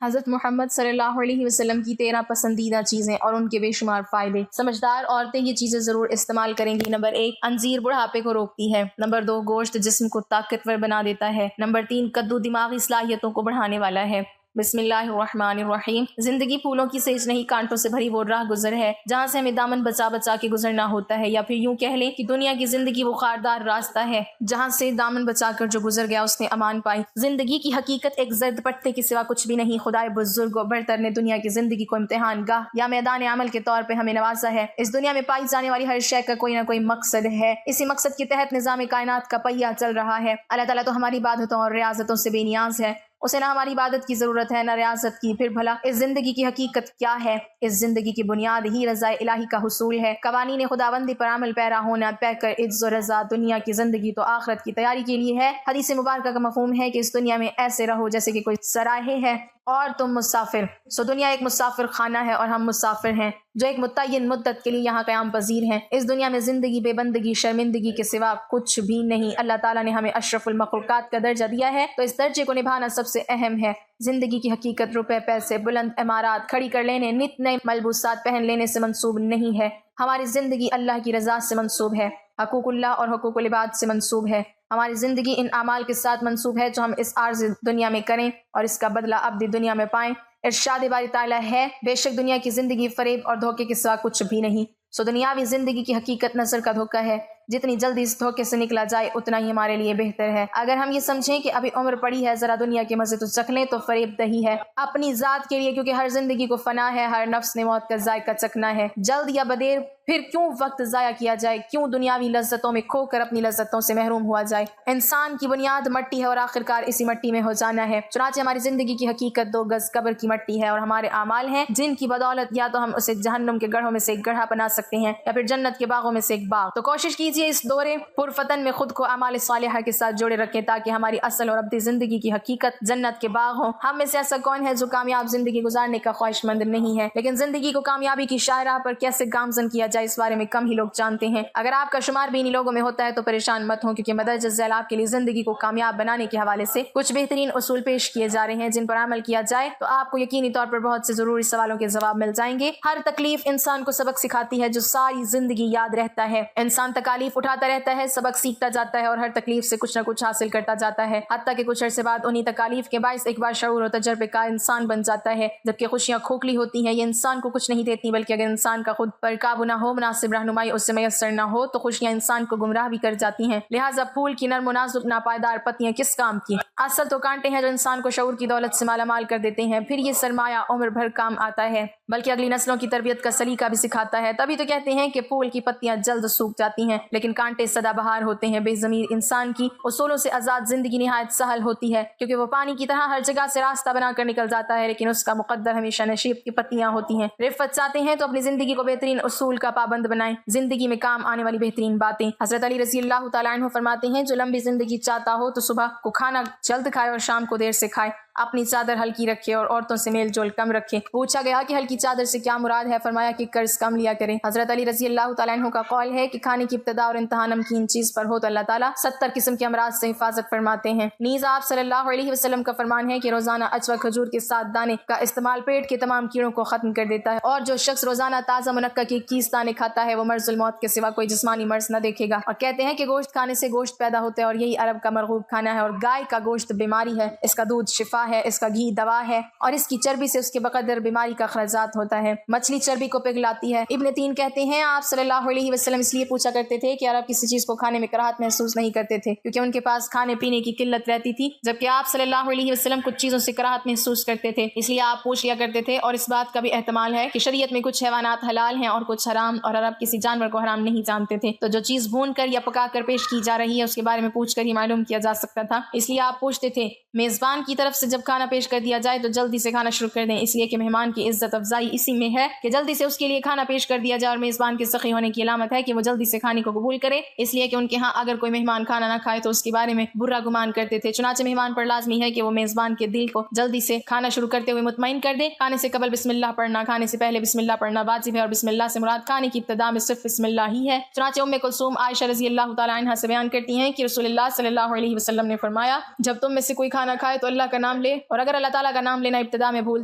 حضرت محمد صلی اللہ علیہ وسلم کی 13 پسندیدہ چیزیں اور ان کے بے شمار فائدے۔ سمجھدار عورتیں یہ چیزیں ضرور استعمال کریں گی۔ نمبر 1، انجیر بڑھاپے کو روکتی ہے۔ نمبر 2، گوشت جسم کو طاقتور بنا دیتا ہے۔ نمبر 3، کدو دماغی صلاحیتوں کو بڑھانے والا ہے۔ بسم اللہ الرحمن الرحیم۔ زندگی پھولوں کی سیج نہیں، کانٹوں سے بھری وہ راہ گزر ہے جہاں سے ہمیں دامن بچا بچا کے گزرنا ہوتا ہے، یا پھر یوں کہہ لیں کہ دنیا کی زندگی وہ خاردار راستہ ہے جہاں سے دامن بچا کر جو گزر گیا اس نے امان پائی۔ زندگی کی حقیقت ایک زرد پٹے کے سوا کچھ بھی نہیں۔ خدائے بزرگ و برتر نے دنیا کی زندگی کو امتحان گاہ یا میدان عمل کے طور پہ ہمیں نوازا ہے۔ اس دنیا میں پائی جانے والی ہر شے کا کوئی نہ کوئی مقصد ہے۔ اسی مقصد کے تحت نظام کائنات کا پہیہ چل رہا ہے۔ اللہ تعالیٰ تو ہماری عبادتوں اور ریاضتوں سے بے نیاز ہے۔ اسے نہ ہماری عبادت کی ضرورت ہے نہ ریاضت کی۔ پھر بھلا اس زندگی کی حقیقت کیا ہے؟ اس زندگی کی بنیاد ہی رضا الہی کا حصول ہے۔ قوانین خداوندی پر عمل پیرا ہونا، پے کر عز و رضا۔ دنیا کی زندگی تو آخرت کی تیاری کے لیے ہے۔ حدیث مبارکہ کا مفہوم ہے کہ اس دنیا میں ایسے رہو جیسے کہ کوئی سراہے ہے اور تم مسافر۔ سو دنیا ایک مسافر خانہ ہے اور ہم مسافر ہیں جو ایک متعین مدت کے لیے یہاں قیام پذیر ہیں۔ اس دنیا میں زندگی بے بندگی شرمندگی کے سوا کچھ بھی نہیں۔ اللہ تعالیٰ نے ہمیں اشرف المخلوقات کا درجہ دیا ہے تو اس درجے کو نبھانا سب سے اہم ہے۔ زندگی کی حقیقت روپے پیسے بلند عمارات کھڑی کر لینے نت نئے ملبوسات پہن لینے سے منسوب نہیں ہے۔ ہماری زندگی اللہ کی رضا سے منسوب ہے، حقوق اللہ اور حقوق العباد سے منسوب ہے۔ ہماری زندگی ان اعمال کے ساتھ منسوب ہے جو ہم اس عارضی دنیا میں کریں اور اس کا بدلہ ابدی دنیا میں پائیں۔ ارشاد باری تعالیٰ ہے، بے شک دنیا کی زندگی فریب اور دھوکے کے سوا کچھ بھی نہیں۔ سو دنیاوی زندگی کی حقیقت نظر کا دھوکہ ہے۔ جتنی جلدی اس دھوکے سے نکلا جائے اتنا ہی ہمارے لیے بہتر ہے۔ اگر ہم یہ سمجھیں کہ ابھی عمر پڑی ہے ذرا دنیا کے مزے تو چکھ لیں تو فریب دہی ہے اپنی ذات کے لیے، کیونکہ ہر زندگی کو فنا ہے، ہر نفس نے موت کا ذائقہ چکھنا ہے۔ جلد یا بدیر پھر کیوں وقت ضائع کیا جائے، کیوں دنیاوی لذتوں میں کھو کر اپنی لذتوں سے محروم ہوا جائے۔ انسان کی بنیاد مٹی ہے اور آخرکار اسی مٹی میں ہو جانا ہے۔ چنانچہ ہماری زندگی کی حقیقت 2 گز قبر کی مٹی ہے اور ہمارے اعمال ہیں جن کی بدولت یا تو ہم اسے جہنم کے گڑھوں میں سے ایک گڑھا بنا سکتے ہیں یا پھر جنت کے باغوں میں سے ایک باغ۔ تو کوشش کیجیے اس دورے پرفتن میں خود کو اعمال صالحہ کے ساتھ جوڑے رکھیں تاکہ ہماری اصل اور ابدی زندگی کی حقیقت جنت کے باغ ہوں۔ ہم میں سے ایسا کون ہے جو کامیاب زندگی گزارنے کا خواہش مند نہیں ہے، لیکن زندگی کو کامیابی کی شاہراہ پر کیسے گامزن کیا جائے اس بارے میں کم ہی لوگ جانتے ہیں۔ اگر آپ کا شمار بھی انہی لوگوں میں ہوتا ہے تو پریشان مت ہوں، کیونکہ مدرجہ ذیل آپ کے لیے زندگی کو کامیاب بنانے کے حوالے سے کچھ بہترین اصول پیش کیے جا رہے ہیں جن پر عمل کیا جائے تو آپ کو یقینی طور پر بہت سے ضروری سوالوں کے جواب مل جائیں گے۔ ہر تکلیف انسان کو سبق سکھاتی ہے جو ساری زندگی یاد رہتا ہے۔ انسان تکالیف اٹھاتا رہتا ہے، سبق سیکھتا جاتا ہے اور ہر تکلیف سے کچھ نہ کچھ حاصل کرتا جاتا ہے، حتیٰ کہ کچھ عرصے بعد انہی تکالیف کے باعث ایک بار شعور و تجربے کا انسان بن جاتا ہے۔ جبکہ خوشیاں کھوکھلی ہوتی ہیں، یہ انسان کو کچھ نہیں دیتی، بلکہ اگر انسان کا خود پر قابو نہ ہو، مناسب رہنمائی اس سے میسر نہ ہو تو خوشیاں انسان کو گمراہ بھی کر جاتی ہیں۔ لہٰذا پھول کی نرم و نازک ناپائیدار پتیاں کس کام کی؟ اصل تو کانٹے ہیں جو انسان کو شعور کی دولت سے مالا مال کر دیتے ہیں۔ پھر یہ سرمایہ عمر بھر کام آتا ہے، بلکہ اگلی نسلوں کی تربیت کا سلیقہ بھی سکھاتا ہے۔ تبھی تو کہتے ہیں کہ پھول کی پتیاں جلد سوکھ جاتی ہیں لیکن کانٹے سدا بہار ہوتے ہیں۔ بے ضمیر انسان کی اصولوں سے آزاد زندگی نہایت سہل ہوتی ہے، کیونکہ وہ پانی کی طرح ہر جگہ سے راستہ بنا کر نکل جاتا ہے، لیکن اس کا مقدر ہمیشہ نشیب کی پتیاں ہوتی ہیں۔ رفت چاہتے ہیں تو اپنی زندگی کو بہترین اصول کا پابند بنائیں، زندگی میں کام آنے والی بہترین باتیں۔ حضرت علی رضی اللہ تعالیٰ عنہ فرماتے ہیں، جو لمبی زندگی چاہتا ہو تو صبح کو کھانا جلد کھائے اور شام کو دیر سے کھائے، اپنی چادر ہلکی رکھے اور عورتوں سے میل جول کم رکھے۔ پوچھا گیا کہ ہلکی چادر سے کیا مراد ہے؟ فرمایا کہ قرض کم لیا کرے۔ حضرت علی رضی اللہ تعالیٰ عنہ کا قول ہے کہ کھانے کی ابتدا اور انتہا نمکین چیز پر ہو تو اللہ تعالیٰ 70 قسم کے امراض سے حفاظت فرماتے ہیں۔ نیز آپ صلی اللہ علیہ وسلم کا فرمان ہے کہ روزانہ اجوا کھجور کے 7 دانے کا استعمال پیٹ کے تمام کیڑوں کو ختم کر دیتا ہے، اور جو شخص روزانہ تازہ منقع کے 21 دانے کھاتا ہے وہ مرض الموت کے سوا کوئی جسمانی مرض نہ دیکھے گا۔ اور کہتے ہیں کہ گوشت کھانے سے گوشت پیدا ہوتا ہے اور یہی عرب کا مرغوب کھانا ہے، اور گائے کا گوشت بیماری ہے، اس کا دودھ شفا ہے، اس کا گھی دوا ہے، اور اس کی چربی سے اس کے بقدر بیماری کا اخراجات ہوتا ہے۔ مچھلی چربی کو پگھلاتی ہے۔ ابن تین کہتے ہیں آپ صلی اللہ علیہ وسلم اس لیے پوچھا کرتے تھے کہ عرب کسی چیز کو کھانے میں کراہت محسوس نہیں کرتے تھے کیونکہ ان کے پاس کھانے پینے کی قلت رہتی تھی، جبکہ آپ صلی اللہ علیہ وسلم کچھ چیزوں سے کراہت محسوس کرتے تھے، اس لیے آپ پوچھ لیا کرتے تھے۔ اور اس بات کا بھی احتمال ہے کہ شریعت میں کچھ حیوانات حلال ہیں اور کچھ حرام، اور عرب کسی جانور کو حرام نہیں جانتے تھے، تو جو چیز بھون کر یا پکا کر پیش کی جا رہی ہے اس کے بارے میں پوچھ کر ہی معلوم کیا جا سکتا تھا، اس لیے آپ پوچھتے تھے۔ میزبان کی طرف سے جب کھانا پیش کر دیا جائے تو جلدی سے کھانا شروع کر دیں، اس لیے کہ مہمان کی عزت افزائی اسی میں ہے کہ جلدی سے اس کے لیے کھانا پیش کر دیا جائے، اور میزبان کے سخی ہونے کی علامت ہے کہ وہ جلدی سے کھانے کو قبول کرے، اس لیے کہ ان کے ہاں اگر کوئی مہمان کھانا نہ کھائے تو اس کے بارے میں برا گمان کرتے تھے۔ چنانچہ مہمان پر لازمی ہے کہ وہ میزبان کے دل کو جلدی سے کھانا شروع کرتے ہوئے مطمئن کر دے۔ کھانے سے قبل بسم اللہ پڑھنا، کھانے سے پہلے بسم اللہ پڑھنا واجب ہے، اور بسم اللہ سے مراد کھانے کی ابتدا میں صرف بسم اللہ ہی ہے۔ چنانچہ ام کلثوم عائشہ رضی اللہ تعالیٰ عنہا سے بیان کرتی ہیں کہ رسول اللہ صلی اللہ علیہ وسلم نے فرمایا، جب تم میں سے کوئی کھانا کھائے تو اللہ کا نام لے، اور اگر اللہ تعالیٰ کا نام لینا ابتدا میں بھول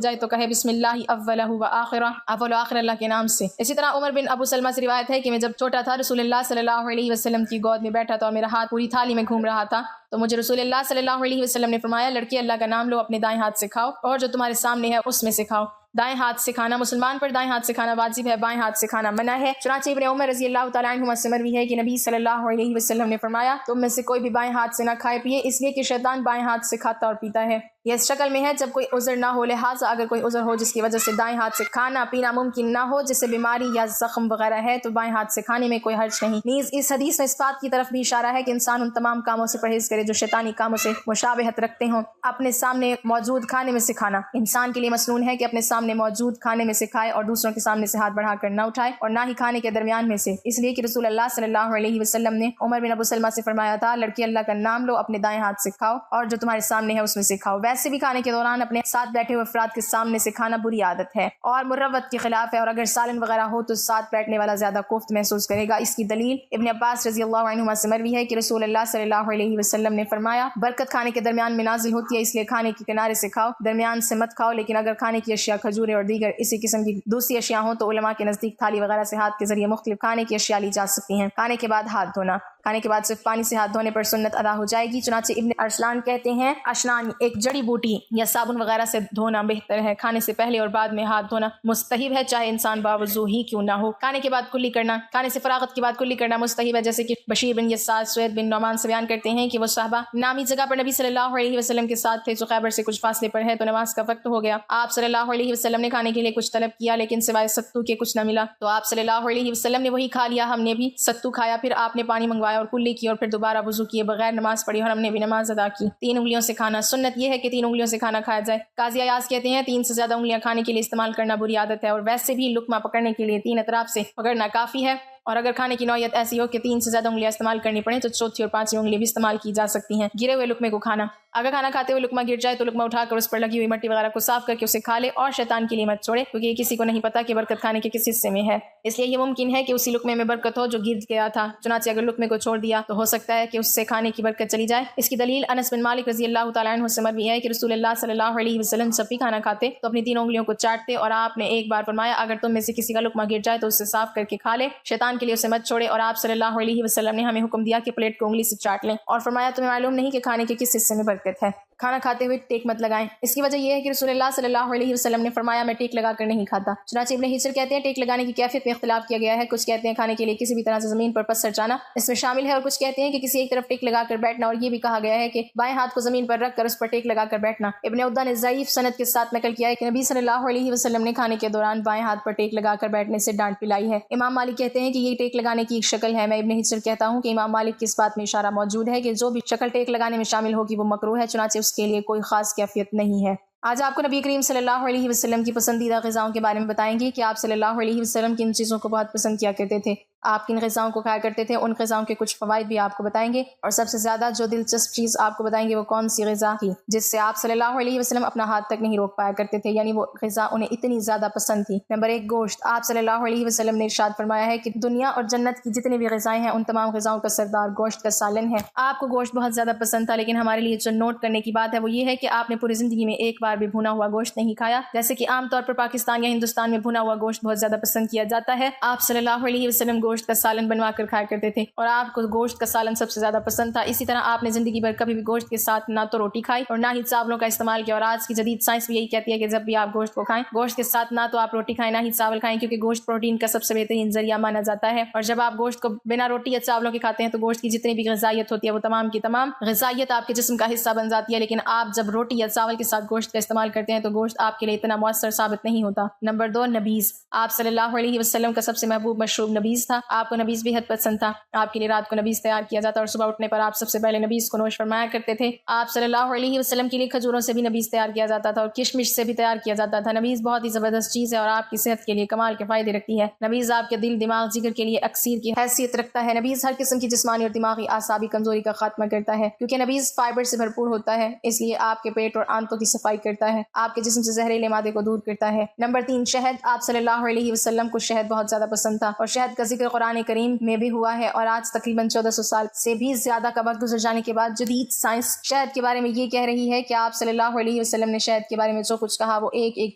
جائے تو کہے بسم اللہ اولہ و آخرہ، اول و آخر اللہ کے نام سے۔ اسی طرح عمر بن ابو سلمہ سے روایت ہے کہ میں جب چھوٹا تھا رسول اللہ صلی اللہ علیہ وسلم کی گود میں بیٹھا تھا اور میرا ہاتھ پوری تھالی میں گھوم رہا تھا، تو مجھے رسول اللہ صلی اللہ علیہ وسلم نے فرمایا لڑکی اللہ کا نام لو، اپنے دائیں ہاتھ سے کھاؤ اور جو تمہارے سامنے ہے اس میں سے کھاؤ۔ دائیں ہاتھ سے کھانا، مسلمان پر دائیں ہاتھ سے کھانا واجب ہے، بائیں ہاتھ سے کھانا منع ہے۔ چنانچہ ابن عمر رضی اللہ تعالیٰ عنہما سے مروی ہے کہ نبی صلی اللہ علیہ وسلم نے فرمایا تم میں سے کوئی بھی بائیں ہاتھ سے نہ کھائے پیے، اس لیے کہ شیطان بائیں ہاتھ سے کھاتا اور پیتا ہے۔ یہ اس شکل میں ہے جب کوئی عذر نہ ہو، لہٰذا اگر کوئی عذر ہو جس کی وجہ سے دائیں ہاتھ سے کھانا پینا ممکن نہ ہو، جیسے بیماری یا زخم وغیرہ ہے، تو بائیں ہاتھ سے کھانے میں کوئی حرج نہیں۔ نیز اس حدیث میں اس بات کی طرف بھی اشارہ ہے کہ انسان ان تمام کاموں سے پرہیز کرے جو شیطانی کاموں سے مشابہت رکھتے ہوں۔ اپنے سامنے موجود کھانے میں سے کھانا، انسان کے لیے مسنون ہے کہ اپنے سامنے موجود کھانے میں سے کھائے اور دوسروں کے سامنے سے ہاتھ بڑھا کر نہ اٹھائے، اور نہ ہی کھانے کے درمیان میں سے، اس لیے کہ رسول اللہ صلی اللہ علیہ وسلم نے عمر بن ابو سلمہ سے فرمایا تھا لڑکی اللہ کا نام لو، اپنے دائیں ہاتھ سے کھاؤ اور جو تمہارے سامنے ہے اس میں سے کھاؤ۔ ویسے بھی کھانے کے دوران اپنے ساتھ بیٹھے ہوئے افراد کے سامنے سے کھانا بری عادت ہے اور مروت کے خلاف ہے، اور اگر سالن وغیرہ ہو تو ساتھ بیٹھنے والا زیادہ کوفت محسوس کرے گا۔ اس کی دلیل ابن عباس رضی اللہ عنہما سے مروی ہے کہ رسول اللہ صلی اللہ علیہ وسلم نے فرمایا برکت کھانے کے درمیان میں نازل ہوتی ہے، اس لیے کھانے کے کنارے سے کھاؤ، درمیان سے مت کھاؤ۔ لیکن اگر کھانے کی اشیاء کھجوریں اور دیگر اسی قسم کی دوسری اشیاء ہوں تو علماء کے نزدیک تھالی وغیرہ سے ہاتھ کے ذریعے مختلف کھانے کی اشیاء لی جا سکتی ہیں۔ کھانے کے بعد ہاتھ دھونا، کھانے کے بعد صرف پانی سے ہاتھ دھونے پر سنت ادا ہو جائے گی۔ چنانچہ ابن ارسلان کہتے ہیں اشنان ایک جڑی بوٹی یا صابن وغیرہ سے دھونا بہتر ہے، کھانے سے پہلے اور بعد میں ہاتھ دھونا مستحب ہے، چاہے انسان باوضو ہی کیوں نہ ہو۔ کھانے کے بعد کلی کرنا، کھانے سے فراغت کے بعد کلی کرنا مستحب ہے، جیسے کہ بشیر بن یسار سوید بن نعمان سے بیان کرتے ہیں کہ وہ صحابہ نامی جگہ پر نبی صلی اللہ علیہ وسلم کے ساتھ تھے جو خیبر سے کچھ فاصلے پر ہے، تو نماز کا وقت ہو گیا۔ آپ صلی اللہ علیہ وسلم نے کھانے کے لیے کچھ طلب کیا لیکن سوائے ستو کے کچھ نہ ملا، تو آپ صلی اللہ علیہ وسلم نے وہی کھا لیا، ہم نے بھی ستو کھایا، پھر آپ نے پانی منگوایا اور کلی کی اور پھر دوبارہ وضو کیے بغیر نماز پڑھی اور ہم نے بھی نماز ادا کی۔ 3 انگلیوں سے کھانا، سنت یہ ہے کہ 3 انگلیوں سے کھانا کھایا جائے۔ قاضی ایاز کہتے ہیں 3 سے زیادہ انگلیاں کھانے کے لیے استعمال کرنا بری عادت ہے، اور ویسے بھی لقمہ پکڑنے کے لیے 3 اطراف سے پکڑنا کافی ہے، اور اگر کھانے کی نوعیت ایسی ہو کہ 3 سے زیادہ انگلیاں استعمال کرنی پڑیں تو چوتھی اور 5ویں انگلی بھی استعمال کی جا سکتی ہیں۔ گرے ہوئے لقمے کو کھانا، اگر کھانا کھاتے ہوئے لقمہ گر جائے تو لقمہ اٹھا کر اس پر لگی ہوئی مٹی وغیرہ کو صاف کر کے اسے کھا لے اور شیطان کے لیے مت چھوڑے، کیونکہ یہ کسی کو نہیں پتا کہ برکت کھانے کے کس حصے میں ہے، اس لیے یہ ممکن ہے کہ اسی لقمے میں برکت ہو جو گر گیا تھا، چنانچہ اگر لقمے کو چھوڑ دیا تو ہو سکتا ہے کہ اس سے کھانے کی برکت چلی جائے۔ اس کی دلیل انس بن مالک رضی اللہ تعالیٰ عنہ سے مروی ہے کہ رسول اللہ صلی اللہ علیہ وسلم جب بھی کھانا کھاتے تو اپنی 3 انگلیوں کو چاٹتے، اور آپ نے ایک بار فرمایا اگر تم میں سے کسی کا لقمہ گر جائے تو اسے صاف کر کے کھا لے، شیطان کے لیے اسے مت چھوڑے، اور آپ صلی اللہ علیہ وسلم نے ہمیں حکم دیا کہ پلیٹ کو انگلی سے چاٹ لیں، اور فرمایا تمہیں معلوم نہیں کہ کھانے کے کس حصے میں برکت ہے، کھانا کھاتے ہوئے ٹیک مت لگائیں۔ اس کی وجہ یہ ہے کہ رسول اللہ صلی اللہ علیہ وسلم نے فرمایا میں ٹیک لگا کر نہیں کھاتا۔ چنانچہ ابن ہجر کہتے ہیں ٹیک لگانے کی کیفیت میں اختلاف کیا گیا ہے، کچھ کہتے ہیں کھانے کے لیے کسی بھی طرح سے زمین پر پسر جانا اس میں شامل ہے، اور کچھ کہتے ہیں کہ کسی ایک طرف ٹیک لگا کر بیٹھنا، اور یہ بھی کہا گیا ہے کہ بائیں ہاتھ کو زمین پر رکھ کر اس پر ٹیک لگا کر بیٹھنا۔ ابن عدہ نے ضعیف سند کے ساتھ نقل کیا ہے کہ نبی صلی اللہ علیہ وسلم نے کھانے کے دوران بائیں ہاتھ پر ٹیک لگا کر بیٹھنے سے ڈانٹ پلائی ہے۔ امام مالک کہتے ہیں کہ یہ ٹیک لگانے کی ایک شکل ہے۔ میں ابن ہجر کہتا ہوں کہ امام مالک کی اس بات میں اشارہ موجود ہے کہ جو بھی شکل ٹیک لگانے میں شامل ہوگی وہ مکروہ ہے، چنانچہ اس کے لیے کوئی خاص کیفیت نہیں ہے۔ آج آپ کو نبی کریم صلی اللہ علیہ وسلم کی پسندیدہ غذاؤں کے بارے میں بتائیں گے کہ آپ صلی اللہ علیہ وسلم کن چیزوں کو بہت پسند کیا کرتے تھے، آپ کن غذاؤں کو کھایا کرتے تھے، ان غذاؤں کے کچھ فوائد بھی آپ کو بتائیں گے، اور سب سے زیادہ جو دلچسپ چیز آپ کو بتائیں گے وہ کون سی غذا تھی جس سے آپ صلی اللہ علیہ وسلم اپنا ہاتھ تک نہیں روک پایا کرتے تھے، یعنی وہ غذا انہیں اتنی زیادہ پسند تھی۔ نمبر 1 گوشت۔ آپ صلی اللہ علیہ وسلم نے ارشاد فرمایا ہے کہ دنیا اور جنت کی جتنی بھی غذائیں ہیں ان تمام غذاؤں کا سردار گوشت کا سالن ہے۔ آپ کو گوشت بہت زیادہ پسند تھا، لیکن ہمارے لیے جو نوٹ کرنے کی بات ہے وہ یہ ہے کہ آپ نے پوری زندگی میں ایک بار بھی بھونا ہوا گوشت نہیں کھایا، جیسے کہ عام طور پر پاکستان یا ہندوستان میں بھونا ہوا گوشت بہت زیادہ پسند کیا جاتا ہے۔ آپ صلی اللہ علیہ وسلم گوشت کا سالن بنوا کر کھایا کرتے تھے، اور آپ کو گوشت کا سالن سب سے زیادہ پسند تھا۔ اسی طرح آپ نے زندگی بھر کبھی بھی گوشت کے ساتھ نہ تو روٹی کھائی اور نہ ہی چاولوں کا استعمال کیا، اور آج کی جدید سائنس بھی یہی کہتی ہے کہ جب بھی آپ گوشت کو کھائیں گوشت کے ساتھ نہ تو آپ روٹی کھائیں نہ ہی چاول کھائیں، کیونکہ گوشت پروٹین کا سب سے بہترین ذریعہ مانا جاتا ہے، اور جب آپ گوشت کو بنا روٹی یا چاولوں کے کھاتے ہیں تو گوشت کی جتنی بھی غذائیت ہوتی ہے وہ تمام کی تمام غذائیت آپ کے جسم کا حصہ بن جاتی ہے، لیکن آپ جب روٹی یا چاول کے ساتھ گوشت کا استعمال کرتے ہیں تو گوشت آپ کے لیے اتنا مؤثر ثابت نہیں ہوتا۔ نمبر 2 نبیذ۔ آپ صلی اللہ علیہ وسلم کا سب سے محبوب مشروب نبیذ تھا، آپ کو نبیذ بے حد پسند تھا، آپ کے لیے رات کو نبیذ تیار کیا جاتا اور صبح اٹھنے پر آپ سب سے پہلے نبیذ کو نوش فرمایا کرتے تھے۔ آپ صلی اللہ علیہ وسلم کے لیے کھجوروں سے بھی نبیذ تیار کیا جاتا تھا اور کشمش سے بھی تیار کیا جاتا تھا۔ نبیذ بہت ہی زبردست چیز ہے اور آپ کی صحت کے لیے کمال کے فائدے رکھتی ہے۔ نبیذ آپ کے دل دماغ جگر کے لیے اکسیر کی حیثیت رکھتا ہے۔ نبیذ ہر قسم کی جسمانی اور دماغی اعصابی کمزوری کا خاتمہ کرتا ہے، کیونکہ نبیذ فائبر سے بھرپور ہوتا ہے، اس لیے آپ کے پیٹ اور آنتوں کی صفائی کرتا ہے، آپ کے جسم سے زہریلے مادے کو دور کرتا ہے۔ نمبر 3 شہد۔ آپ صلی اللہ علیہ وسلم کو شہد بہت زیادہ پسند تھا، اور شہد کا ذکر ذکر قرآن کریم میں بھی ہوا ہے، اور آج تقریباً 1400 سال سے بھی زیادہ کا وقت گزر جانے کے بعد جدید سائنس شہد کے بارے میں یہ کہہ رہی ہے کہ آپ صلی اللہ علیہ وسلم نے شہد کے بارے میں جو کچھ کہا وہ ایک ایک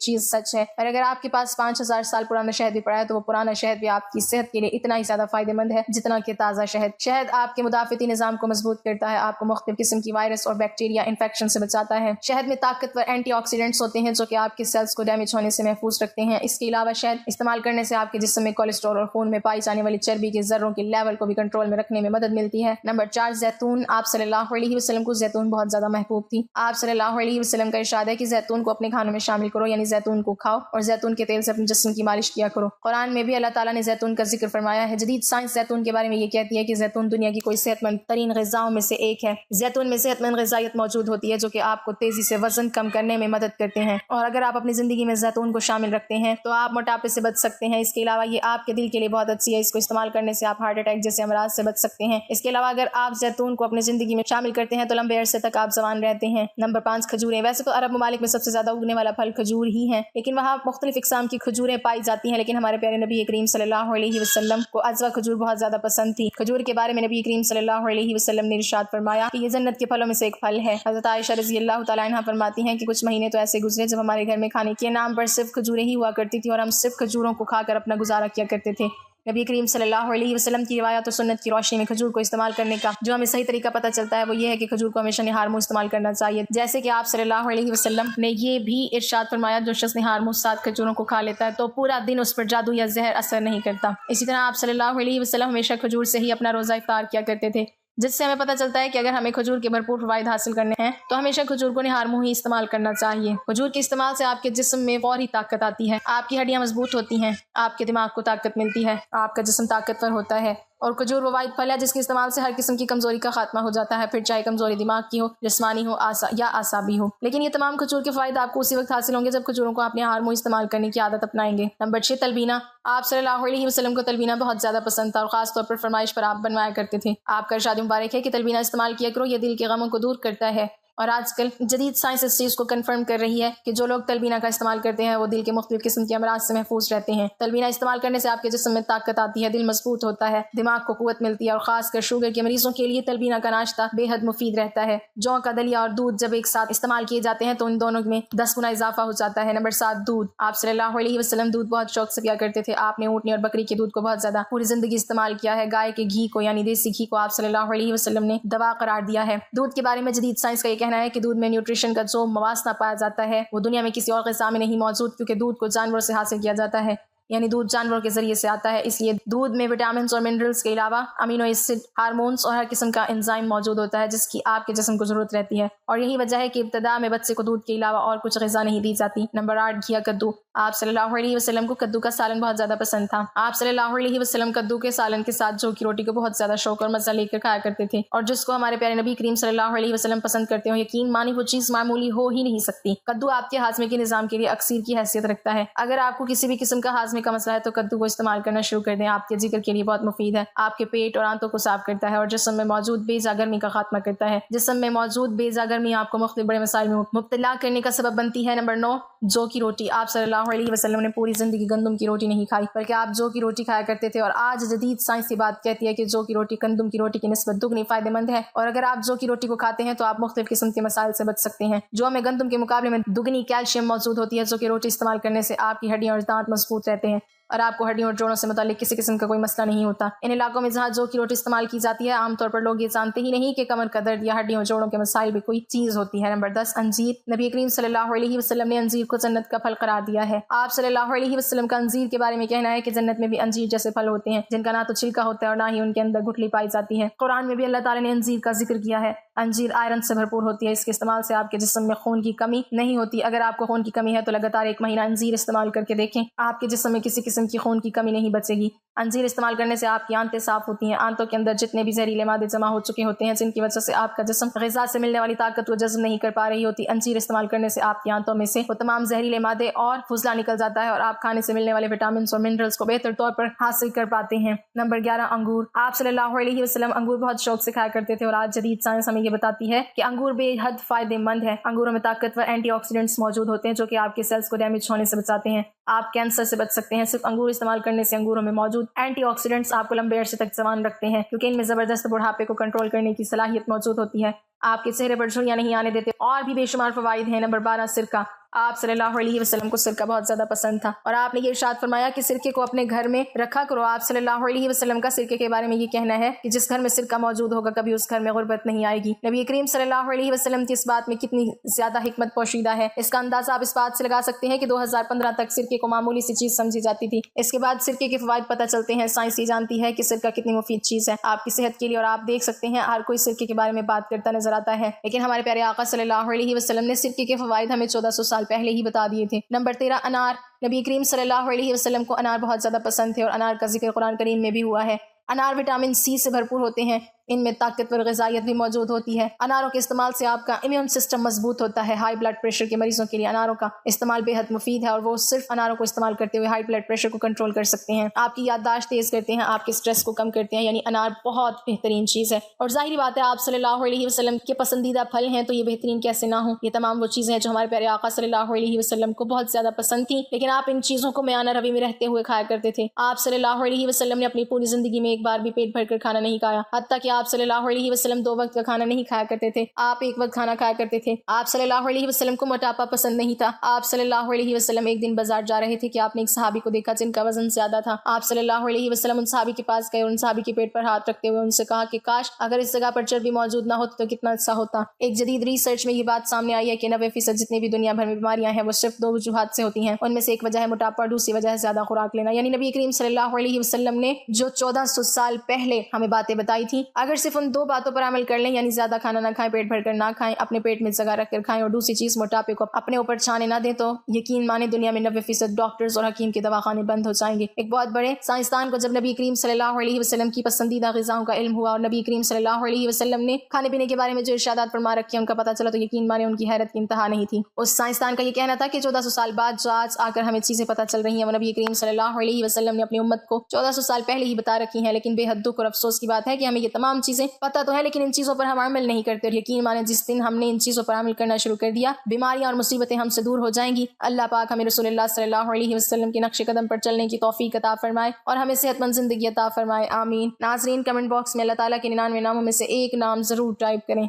چیز سچ ہے، اور اگر آپ کے پاس 5000 سال پرانا شہد بھی پڑا ہے تو وہ پرانا شہد بھی آپ کی صحت کے لیے اتنا ہی زیادہ فائدہ مند ہے جتنا کہ تازہ شہد۔ شہد آپ کے مدافعتی نظام کو مضبوط کرتا ہے، آپ کو مختلف قسم کی وائرس اور بیکٹیریا انفیکشن سے بچاتا ہے۔ شہد میں طاقتور اینٹی آکسیڈنٹس ہوتے ہیں جو کہ آپ کے سیلز کو ڈیمیج ہونے سے محفوظ رکھتے ہیں۔ اس کے علاوہ شہد استعمال کرنے سے آپ کے جسم میں کولیسٹرول اور خون میں پائی جانے والی چربی کے ذروں کے لیول کو بھی کنٹرول میں رکھنے میں مدد ملتی ہے۔ نمبر 4، زیتون۔ آپ صلی اللہ علیہ وسلم کو زیتون بہت زیادہ محبوب تھی۔ آپ صلی اللہ علیہ وسلم کا ارشاد ہے کہ زیتون کو اپنے کھانوں میں شامل کرو، یعنی زیتون کو کھاؤ اور زیتون کے تیل سے اپنے جسم کی مالش کیا کرو۔ قرآن میں بھی اللہ تعالیٰ نے زیتون کا ذکر فرمایا ہے۔ جدید سائنس زیتون کے بارے میں یہ کہتی ہے کہ زیتون دنیا کی کوئی صحت مند ترین غذاؤں میں سے ایک ہے۔ زیتون میں صحت مند غذائیت موجود ہوتی ہے جو کہ آپ کو تیزی سے وزن کم کرنے میں مدد کرتے ہیں، اور اگر آپ اپنی زندگی میں زیتون کو شامل رکھتے ہیں تو آپ موٹاپے سے بچ سکتے ہیں۔ اس کے علاوہ یہ آپ کے دل کے لیے بہت اچھی ہے، اس کو استعمال کرنے سے آپ ہارٹ اٹیک جیسے امراض سے بچ سکتے ہیں۔ اس کے علاوہ اگر آپ زیتون کو اپنی زندگی میں شامل کرتے ہیں تو لمبے عرصے تک آپ جوان رہتے ہیں۔ نمبر 5، کھجوریں۔ ویسے تو عرب ممالک میں سب سے زیادہ اگنے والا پھل کھجور ہی ہے، لیکن وہاں مختلف اقسام کی کھجوریں پائی جاتی ہیں، لیکن ہمارے پیارے نبی کریم صلی اللہ علیہ وسلم کو عجوا کھجور بہت زیادہ پسند تھی۔ کھجور کے بارے میں نبی کریم صلی اللہ علیہ وسلم نے ارشاد فرمایا کہ یہ جنت کے پھلوں میں سے ایک پھل ہے۔ حضرت عائشہ رضی اللہ تعالیٰ عنہا فرماتی ہیں کہ کچھ مہینے تو ایسے گزرے جب ہمارے گھر میں کھانے کے نام پر صرف کھجوریں ہی ہوا کرتی تھی اور ہم صرف کھجوروں کو کھا کر اپنا گزارا کیا کرتے تھے۔ نبی کریم صلی اللہ علیہ وسلم کی روایات اور سنت کی روشنی میں کھجور کو استعمال کرنے کا جو ہمیں صحیح طریقہ پتہ چلتا ہے وہ یہ ہے کہ کھجور کو ہمیشہ نہار منہ استعمال کرنا چاہیے، جیسے کہ آپ صلی اللہ علیہ وسلم نے یہ بھی ارشاد فرمایا جو شخص نہار منہ 7 کھجوروں کو کھا لیتا ہے تو پورا دن اس پر جادو یا زہر اثر نہیں کرتا۔ اسی طرح آپ صلی اللہ علیہ وسلم ہمیشہ کھجور سے ہی اپنا روزہ افطار کیا کرتے تھے، جس سے ہمیں پتہ چلتا ہے کہ اگر ہمیں کھجور کے بھرپور فوائد حاصل کرنے ہیں تو ہمیشہ کھجور کو نہار منہ ہی استعمال کرنا چاہیے۔ کھجور کے استعمال سے آپ کے جسم میں فوری طاقت آتی ہے، آپ کی ہڈیاں مضبوط ہوتی ہیں، آپ کے دماغ کو طاقت ملتی ہے، آپ کا جسم طاقتور ہوتا ہے، اور کھجور وہ واحد پھل ہے جس کے استعمال سے ہر قسم کی کمزوری کا خاتمہ ہو جاتا ہے، پھر چاہے کمزوری دماغ کی ہو، جسمانی ہو یا اعصابی ہو۔ لیکن یہ تمام کھجور کے فوائد آپ کو اسی وقت حاصل ہوں گے جب کھجوروں کو آپ نہار منہ استعمال کرنے کی عادت اپنائیں گے۔ نمبر 6، تلبینہ۔ آپ صلی اللہ علیہ وسلم کو تلبینہ بہت زیادہ پسند تھا اور خاص طور پر فرمائش پر آپ بنوایا کرتے تھے۔ آپ کا ارشاد مبارک ہے کہ تلبینہ استعمال کیا کرو، یہ دل کے غموں کو دور کرتا ہے، اور آج کل جدید سائنس اس چیز کو کنفرم کر رہی ہے کہ جو لوگ تلبینہ کا استعمال کرتے ہیں وہ دل کے مختلف قسم کے امراض سے محفوظ رہتے ہیں۔ تلبینہ استعمال کرنے سے آپ کے جسم میں طاقت آتی ہے، دل مضبوط ہوتا ہے، دماغ کو قوت ملتی ہے، اور خاص کر شوگر کے مریضوں کے لیے تلبینہ کا ناشتہ بے حد مفید رہتا ہے۔ جو کا دلیا اور دودھ جب ایک ساتھ استعمال کیے جاتے ہیں تو ان دونوں میں 10 گنا اضافہ ہو جاتا ہے۔ نمبر 7، دودھ۔ آپ صلی اللہ علیہ وسلم دودھ بہت شوق سے پیا کرتے تھے۔ آپ نے اونٹنی اور بکری کے دودھ کو بہت زیادہ پوری زندگی استعمال کیا ہے۔ گائے کے گھی کو یعنی دیسی گھی کو آپ صلی اللہ علیہ وسلم نے دوا قرار دیا ہے۔ دودھ کے بارے میں جدید سائنس کا یہ کہنا ہے کہ دودھ میں نیوٹریشن کا جو موازنہ پایا جاتا ہے وہ دنیا میں کسی اور غذا میں نہیں موجود، کیونکہ دودھ کو جانوروں سے حاصل کیا جاتا ہے، یعنی دودھ جانوروں کے ذریعے سے آتا ہے، اس لیے دودھ میں وٹامنز اور منرلز کے علاوہ امینو ایسڈ، ہارمونز اور ہر قسم کا انزائم موجود ہوتا ہے جس کی آپ کے جسم کو ضرورت رہتی ہے، اور یہی وجہ ہے کہ ابتدا میں بچے کو دودھ کے علاوہ اور کچھ غذا نہیں دی جاتی۔ نمبر 8، گھیا کدو۔ آپ صلی اللہ علیہ وسلم کو کدو کا سالن بہت زیادہ پسند تھا۔ آپ صلی اللہ علیہ وسلم کدو کے سالن کے ساتھ جو کی روٹی کو بہت زیادہ شوق اور مزہ لے کر کھایا کرتے تھے، اور جس کو ہمارے پیارے نبی کریم صلی اللہ علیہ وسلم پسند کرتے ہو، یقین مانی وہ چیز معمولی ہو ہی نہیں سکتی۔ کدو آپ کے ہاضمے کے نظام کے لیے اکسیر کی حیثیت رکھتا ہے۔ اگر آپ کو کسی بھی قسم کا ہاضمے کا مسئلہ ہے تو کدو کو استعمال کرنا شروع کر دیں، آپ کے جگر کے لیے بہت مفید ہے، آپ کے پیٹ اور آنتوں کو صاف کرتا ہے اور جسم میں موجود بے جا گرمی کا خاتمہ کرتا ہے۔ جسم میں موجود بے جا گرمی آپ کو مختلف بڑے مسائل میں مبتلا کرنے کا سبب بنتی ہے۔ نمبر 9، جو کی روٹی۔ آپ صلی اللہ علیہ وسلم نے پوری زندگی گندم کی روٹی نہیں کھائی بلکہ آپ جو کی روٹی کھایا کرتے تھے، اور آج جدید سائنس کی بات کہتی ہے کہ جو کی روٹی گندم کی روٹی کی نسبت دگنی فائدہ مند ہے، اور اگر آپ جو کی روٹی کو کھاتے ہیں تو آپ مختلف قسم کے مسائل سے بچ سکتے ہیں۔ جو میں گندم کے مقابلے میں دگنی کیلشیم موجود ہوتی ہے، جو کی روٹی استعمال کرنے سے آپ کی ہڈیاں اور دانت مضبوط رہتے ہیں اور آپ کو ہڈیوں اور جوڑوں سے متعلق کسی قسم کا کوئی مسئلہ نہیں ہوتا۔ ان علاقوں میں جہاں جو کی روٹی استعمال کی جاتی ہے عام طور پر لوگ یہ جانتے ہی نہیں کہ کمر کا درد یا ہڈیوں اور جوڑوں کے مسائل بھی کوئی چیز ہوتی ہے۔ نمبر 10، انجیر۔ نبی کریم صلی اللہ علیہ وسلم نے انجیر کو جنت کا پھل قرار دیا ہے۔ آپ صلی اللہ علیہ وسلم کا انجیر کے بارے میں کہنا ہے کہ جنت میں بھی انجیر جیسے پھل ہوتے ہیں جن کا نہ تو چھلکا ہوتا ہے اور نہ ہی ان کے اندر گٹھلی پائی جاتی ہے۔ قرآن میں بھی اللہ تعالیٰ نے انجیر کا ذکر کیا ہے۔ انجیر آئرن سے بھرپور ہوتی ہے، اس کے استعمال سے آپ کے جسم میں خون کی کمی نہیں ہوتی۔ اگر آپ کو خون کی کمی ہے تو لگاتار 1 مہینہ انجیر استعمال کر کے دیکھیں، آپ کے جسم میں کسی قسم کی خون کی کمی نہیں بچے گی۔ انجیر استعمال کرنے سے آپ کی آنتیں صاف ہوتی ہیں، آنتوں کے اندر جتنے بھی زہریلے مادے جمع ہو چکے ہوتے ہیں جن کی وجہ سے آپ کا جسم غذا سے ملنے والی طاقت کو جذب نہیں کر پا رہی ہوتی، انجیر استعمال کرنے سے آپ کی آنتوں میں سے وہ تمام زہریلے مادے اور فضلہ نکل جاتا ہے اور آپ کھانے سے ملنے والے وٹامنس اور منرلز کو بہتر طور پر حاصل کر پاتے ہیں۔ نمبر 11، انگور۔ آپ صلی اللہ علیہ وسلم انگور بہت شوق سے کھایا کرتے تھے، اور آج جدید سائنس ہمیں یہ بتاتی ہے کہ انگور بے حد فائدہ مند ہے۔ انگوروں میں طاقتور اینٹی آکسیڈنٹس موجود ہوتے ہیں جو کہ آپ کے سیلز کو ڈیمیج ہونے سے بچاتے ہیں، آپ کینسر سے بچ سکتے ہیں۔ صرف انگور استعمال کرنے سے انگوروں میں موجود اینٹی آکسیڈنٹس آپ کو لمبے عرصے تک جوان رکھتے ہیں کیونکہ ان میں زبردست بڑھاپے کو کنٹرول کرنے کی صلاحیت موجود ہوتی ہے، آپ کے چہرے پر جھریاں نہیں آنے دیتے، اور بھی بے شمار فوائد ہیں۔ نمبر 12 سرکہ۔ آپ صلی اللہ علیہ وسلم کو سرکہ بہت زیادہ پسند تھا اور آپ نے یہ ارشاد فرمایا کہ سرکے کو اپنے گھر میں رکھا کرو۔ آپ صلی اللہ علیہ وسلم کا سرکے کے بارے میں یہ کہنا ہے کہ جس گھر میں سرکہ موجود ہوگا کبھی اس گھر میں غربت نہیں آئے گی۔ نبی کریم صلی اللہ علیہ وسلم کی اس بات میں کتنی زیادہ حکمت پوشیدہ ہے، اس کا اندازہ آپ اس بات سے لگا سکتے ہیں کہ 2015 تک سرکے کو معمولی سی چیز سمجھی جاتی تھی، اس کے بعد سرکے کے فوائد پتہ چلتے ہیں، سائنس یہ جانتی ہے کہ سرکہ کتنی مفید چیز ہے آپ کی صحت کے لیے، اور آپ دیکھ سکتے ہیں ہر کوئی سرکے کے بارے میں بات کرتا نظر آتا ہے، لیکن ہمارے پیارے آقا صلی اللہ علیہ وسلم نے سرکے کے فوائد ہمیں 1400 سال پہلے ہی بتا دیے تھے۔ نمبر 13 انار۔ نبی کریم صلی اللہ علیہ وسلم کو انار بہت زیادہ پسند تھے اور انار کا ذکر قرآن کریم میں بھی ہوا ہے۔ انار وٹامن سی سے بھرپور ہوتے ہیں، ان میں طاقتور غذائیت بھی موجود ہوتی ہے۔ اناروں کے استعمال سے آپ کا امیون سسٹم مضبوط ہوتا ہے۔ ہائی بلڈ پریشر کے مریضوں کے لیے اناروں کا استعمال بے حد مفید ہے اور وہ صرف اناروں کو استعمال کرتے ہوئے ہائی بلڈ پریشر کو کنٹرول کر سکتے ہیں، آپ کی یادداشت تیز کرتے ہیں، آپ کے سٹریس کو کم کرتے ہیں، یعنی انار بہت بہترین چیز ہے۔ اور ظاہری بات ہے آپ صلی اللہ علیہ وسلم کے پسندیدہ پھل ہیں تو یہ بہترین کیسے نہ ہوں۔ یہ تمام وہ چیزیں ہیں جو ہمارے پیارے آقا صلی اللہ علیہ وسلم کو بہت زیادہ پسند تھیں، لیکن آپ ان چیزوں کو میانہ روی میں رہتے ہوئے کھایا کرتے تھے۔ آپ صلی اللہ علیہ وسلم نے اپنی پوری زندگی میں ایک بار بھی پیٹ بھر کر کھانا نہیں کھایا، حتیٰ کہ آپ صلی اللہ علیہ وسلم 2 وقت کا کھانا نہیں کھایا کرتے تھے، آپ ایک وقت کھانا کھایا کرتے تھے۔ آپ صلی اللہ علیہ وسلم کو موٹاپا پسند نہیں تھا۔ آپ صلی اللہ علیہ وسلم ایک دن بازار جا رہے تھے کہ آپ نے ایک صحابی کو دیکھا جن کا وزن زیادہ تھا۔ آپ صلی اللہ علیہ وسلم ان صحابی کے پاس گئے اور ان صحابی کے پیٹ پر ہاتھ رکھتے ہوئے ان سے کہا کہ کاش اگر اس جگہ پر چربی موجود نہ ہوتی تو کتنا اچھا ہوتا۔ ایک جدید ریسرچ میں یہ بات سامنے آئی ہے کہ 90% جتنی بھی دنیا بھر میں بیماریاں ہیں وہ صرف 2 وجوہات سے ہوتی ہیں، ان میں سے ایک وجہ ہے موٹاپا اور دوسری وجہ ہے زیادہ خوراک لینا۔ یعنی نبی کریم صلی اللہ علیہ وسلم نے جو 1400 سال پہلے ہمیں باتیں بتائی تھیں، اگر صرف ان 2 باتوں پر عمل کر لیں، یعنی زیادہ کھانا نہ کھائیں، پیٹ بھر کر نہ کھائیں، اپنے پیٹ میں جگہ رکھ کر کھائیں، اور دوسری چیز موٹاپے کو اپنے اوپر چھانے نہ دیں، تو یقین مانیں دنیا میں 90% ڈاکٹرز اور حکیم کے دواخانے بند ہو جائیں گے۔ ایک بہت بڑے سائنسدان کو جب نبی کریم صلی اللہ علیہ وسلم کی پسندیدہ غذاؤں کا علم ہوا اور نبی کریم صلی اللہ علیہ وسلم نے کھانے پینے کے بارے میں جو ارشادات فرما رکھے ہیں ان کا پتہ چلا تو یقین مانیں ان کی حیرت کی انتہا نہیں تھی۔ اس سائنسدان کا یہ کہنا تھا کہ 1400 سال بعد جو آج آ کر ہمیں چیزیں پتہ چل رہی ہیں وہ نبی کریم صلی اللہ علیہ وسلم نے اپنی امت کو 1400 سال پہلے ہی بتا رکھی ہیں، لیکن بے حد دکھ اور افسوس کی بات ہے کہ ہمیں یہ تمام چیزیں پتہ تو ہے لیکن ان چیزوں پر ہم عمل نہیں کرتے، اور یقین مانیں جس دن ہم نے ان چیزوں پر عمل کرنا شروع کر دیا بیماریاں اور مصیبتیں ہم سے دور ہو جائیں گی۔ اللہ پاک ہمیں رسول اللہ صلی اللہ علیہ وسلم کے نقش قدم پر چلنے کی توفیق عطا فرمائے اور ہمیں صحت مند زندگی عطا فرمائے، آمین۔ ناظرین کمنٹ باکس میں اللہ تعالیٰ کے 99 ناموں میں سے ایک نام ضرور ٹائپ کریں۔